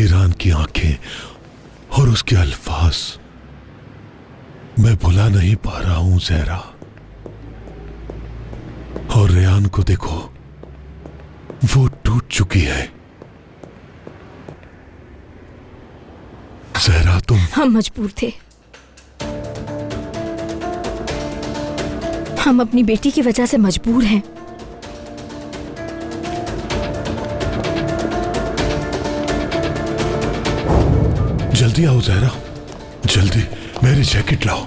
मीरान की आंखें और उसके अल्फाज मैं भुला नहीं पा रहा हूं जहरा। और रेयान को देखो, वो टूट चुकी है। जहरा तुम। हम मजबूर थे। हम अपनी बेटी की वजह से मजबूर हैं। जल्दी आओ जहरा, जल्दी। मेरी जैकेट लाओ,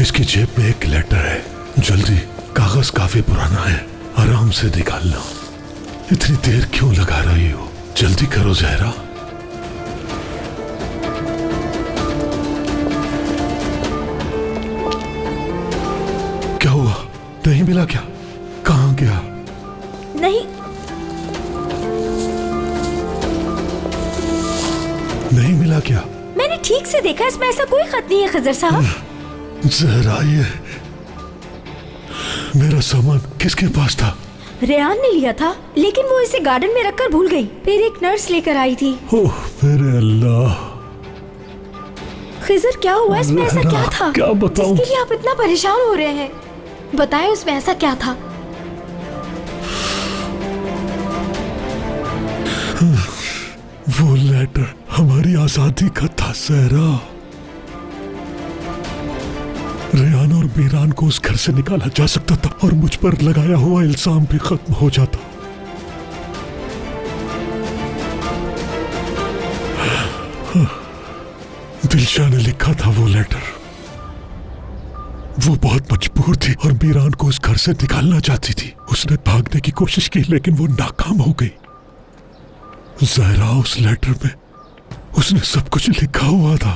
इसकी जेब में एक लेटर है। जल्दी, कागज काफी पुराना है, आराम से निकालना। इतनी देर क्यों लगा रही हो? जल्दी करो जहरा। क्या हुआ? नहीं मिला क्या? कहां गया? नहीं, नहीं मिला क्या? मैंने ठीक से देखा, इसमें ऐसा कोई खत नहीं है खजर साहब। जहरा, ये मेरा सामान किसके पास था? रेयान ने लिया था, लेकिन वो इसे गार्डन में रखकर भूल गई। फिर एक नर्स लेकर आई थी। ओह मेरे अल्लाह। खिजर, क्या हुआ? इसमें ऐसा क्या था? क्या बताऊं? जिसके लिए आप इतना परेशान हो रहे हैं? बताएं, उसमें ऐसा क्या था? वो लेटर हमारी आजादी का था सहरा। रेयान और मीरान को उस घर से निकाला जा सकता था और मुझ पर लगाया हुआ इल्जाम भी खत्म हो जाता। दिलशा ने लिखा था वो लेटर। वो बहुत मजबूर थी और मीरान को उस घर से निकालना चाहती थी। उसने भागने की कोशिश की, लेकिन वो नाकाम हो गई। ज़हरा, उस लेटर में उसने सब कुछ लिखा हुआ था।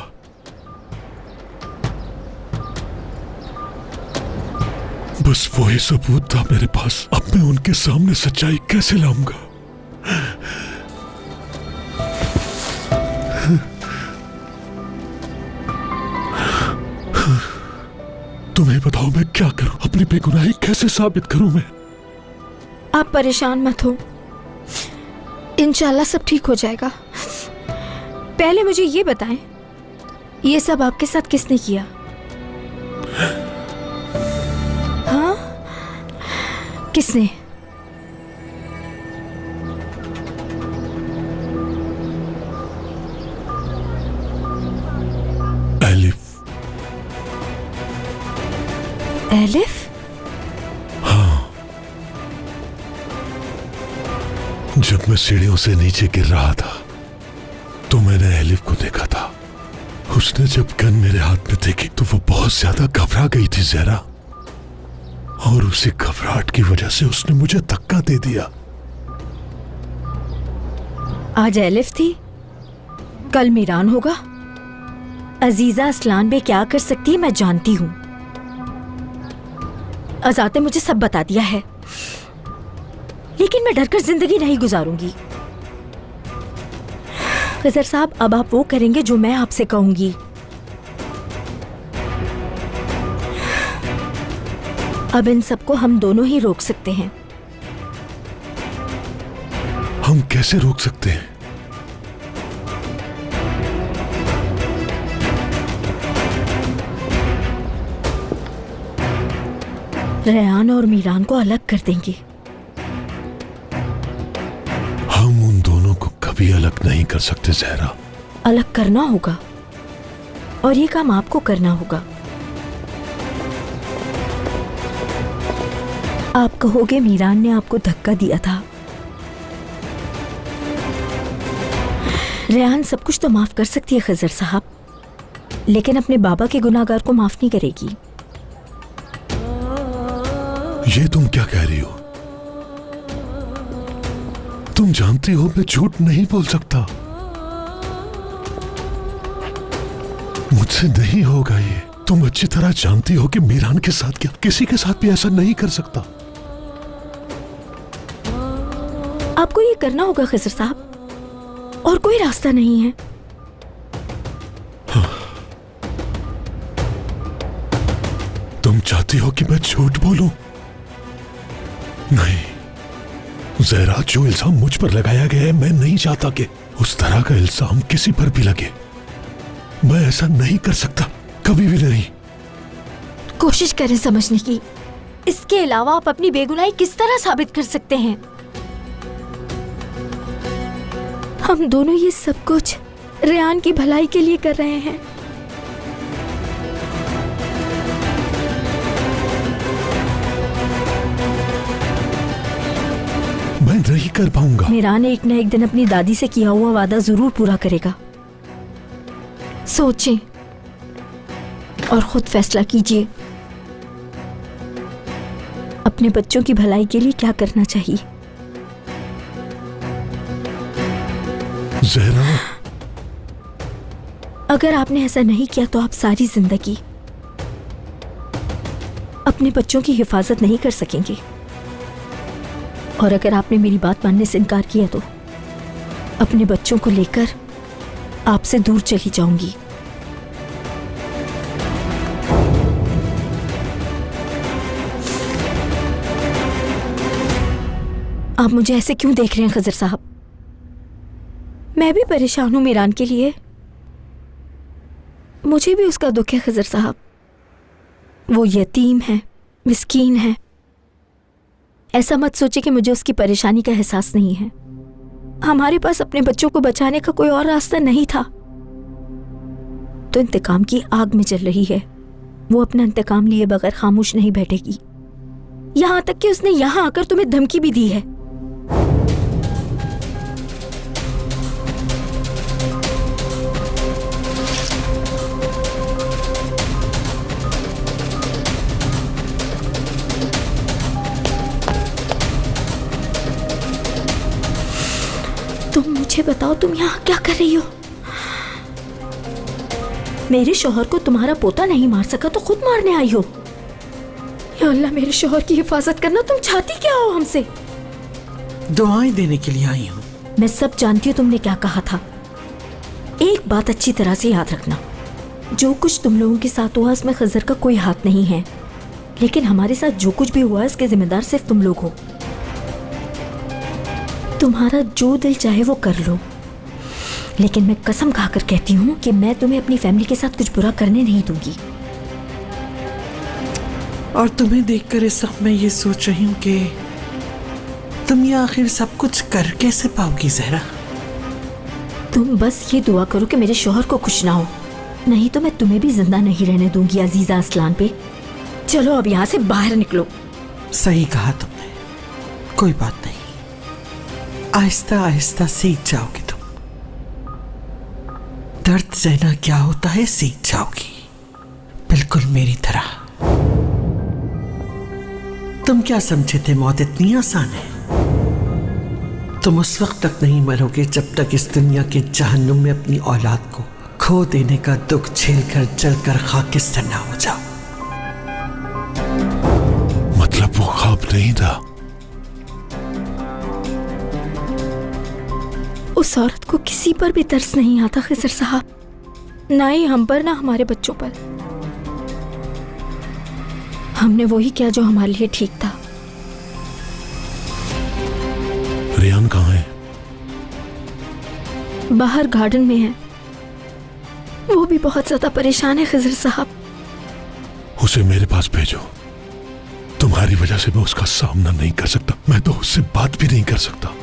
बस वही सबूत था मेरे पास। अब मैं उनके सामने सच्चाई कैसे लाऊंगा? तुम्हें बताओ, मैं क्या करूं? अपनी बेगुनाही कैसे साबित करूं मैं? आप परेशान मत हो, इंशाल्लाह सब ठीक हो जाएगा। पहले मुझे ये बताएं, ये सब आपके साथ किसने किया? हाँ, किसने? एलिफ। एलिफ? हाँ, जब मैं सीढ़ियों से नीचे गिर रहा था तो मैंने एलिफ को देखा था। उसने जब गन मेरे हाथ में देखी तो वो बहुत ज्यादा घबरा गई थी ज़हरा, और उसी घबराहट की वजह से उसने मुझे धक्का दे दिया। आज एलिफ थी, कल मीरान होगा। अजीजा असलान बे क्या कर सकती है मैं जानती हूं। आजाद ने मुझे सब बता दिया है, लेकिन मैं डरकर जिंदगी नहीं गुजारूंगी। खजर साहब, अब आप वो करेंगे जो मैं आपसे कहूंगी। अब इन सबको हम दोनों ही रोक सकते हैं। हम कैसे रोक सकते हैं? रेयान और मीरान को अलग कर देंगे। हम उन दोनों को कभी अलग नहीं कर सकते ज़हरा। अलग करना होगा, और ये काम आपको करना होगा। आप कहोगे मीरान ने आपको धक्का दिया था। रेहान सब कुछ तो माफ कर सकती है खजर साहब, लेकिन अपने बाबा के गुनाहगार को माफ नहीं करेगी। ये तुम क्या कह रही हो? तुम जानती हो मैं झूठ नहीं बोल सकता। मुझसे नहीं होगा ये। तुम अच्छी तरह जानती हो कि मीरान के साथ क्या, किसी के साथ भी ऐसा नहीं कर सकता। आपको ये करना होगा खजर साहब, और कोई रास्ता नहीं है। हाँ। तुम चाहती हो कि मैं झूठ बोलूं? नहीं, जहरा, जो इल्जाम मुझ पर लगाया गया है, मैं नहीं चाहता कि उस तरह का इल्जाम किसी पर भी लगे। मैं ऐसा नहीं कर सकता, कभी भी नहीं। कोशिश करें समझने की। इसके अलावा आप अपनी बेगुनाही किस तरह साबित कर सकते हैं? हम दोनों ये सब कुछ रेयान की भलाई के लिए कर रहे हैं। मैं नहीं कर पाऊंगा। मीरान एक न एक दिन अपनी दादी से किया हुआ वादा जरूर पूरा करेगा। सोचें और खुद फैसला कीजिए अपने बच्चों की भलाई के लिए क्या करना चाहिए। जहरा, अगर आपने ऐसा नहीं किया तो आप सारी जिंदगी अपने बच्चों की हिफाजत नहीं कर सकेंगे। और अगर आपने मेरी बात मानने से इनकार किया तो अपने बच्चों को लेकर आपसे दूर चली जाऊंगी। आप मुझे ऐसे क्यों देख रहे हैं खजर साहब? मैं भी परेशान हूं मीरान के लिए। मुझे भी उसका दुख है खजर साहब। वो यतीम है, मिस्कीन है। ऐसा मत सोचे कि मुझे उसकी परेशानी का एहसास नहीं है। हमारे पास अपने बच्चों को बचाने का कोई और रास्ता नहीं था तो इंतकाम की आग में जल रही है। वो अपना इंतकाम लिए बगैर खामोश नहीं बैठेगी। यहां तक कि उसने यहां आकर तुम्हें धमकी भी दी है। तुम मुझे बताओ, तुम यहाँ क्या कर रही हो? मेरे शौहर को तुम्हारा पोता नहीं मार सका तो खुद मारने आई हो। या अल्लाह, मेरे शौहर की हिफाजत करना तुम चाहती क्या हो हमसे? दुआएं देने के लिए आई हूँ। मैं सब जानती हूँ तुमने क्या कहा था। एक बात अच्छी तरह से याद रखना, जो कुछ तुम लोगों के साथ हुआ उसमें खजर का कोई हाथ नहीं है, लेकिन हमारे साथ जो कुछ भी हुआ इसके जिम्मेदार सिर्फ तुम लोग हो। तुम्हारा जो दिल चाहे वो कर लो, लेकिन मैं कसम खाकर कहती हूँ कि मैं तुम्हें अपनी फैमिली के साथ कुछ बुरा करने नहीं दूंगी। और तुम्हें देखकर इस वक्त मैं ये सोच रही हूँ कि तुम ये आखिर सब कुछ कर कैसे पाओगी जहरा? तुम बस ये दुआ करो कि मेरे शौहर को कुछ ना हो, नहीं तो मैं तुम्हें भी जिंदा नहीं रहने दूंगी अजीजा असलान पे। चलो अब यहाँ से बाहर निकलो। सही कहा तुमने, कोई बात नहीं, आहिस्ता आहिस्ता सीख जाओगी तुम। दर्द सहना क्या होता है सीख जाओगी, बिल्कुल मेरी तरह। तुम क्या समझे थे मौत इतनी आसान है? तुम उस वक्त तक नहीं मरोगे जब तक इस दुनिया के जहन्नुम में अपनी औलाद को खो देने का दुख झेलकर जलकर खाकिस्तान ना हो जाओ। मतलब वो ख्वाब नहीं था? उस औरत को किसी पर भी तरस नहीं आता खिजर साहब, ना ही हम पर ना हमारे बच्चों पर। हमने वही किया जो हमारे लिए ठीक था। रेयान कहाँ है? बाहर गार्डन में है। वो भी बहुत ज्यादा परेशान है खिजर साहब। उसे मेरे पास भेजो। तुम्हारी वजह से मैं उसका सामना नहीं कर सकता, मैं तो उससे बात भी नहीं कर सकता।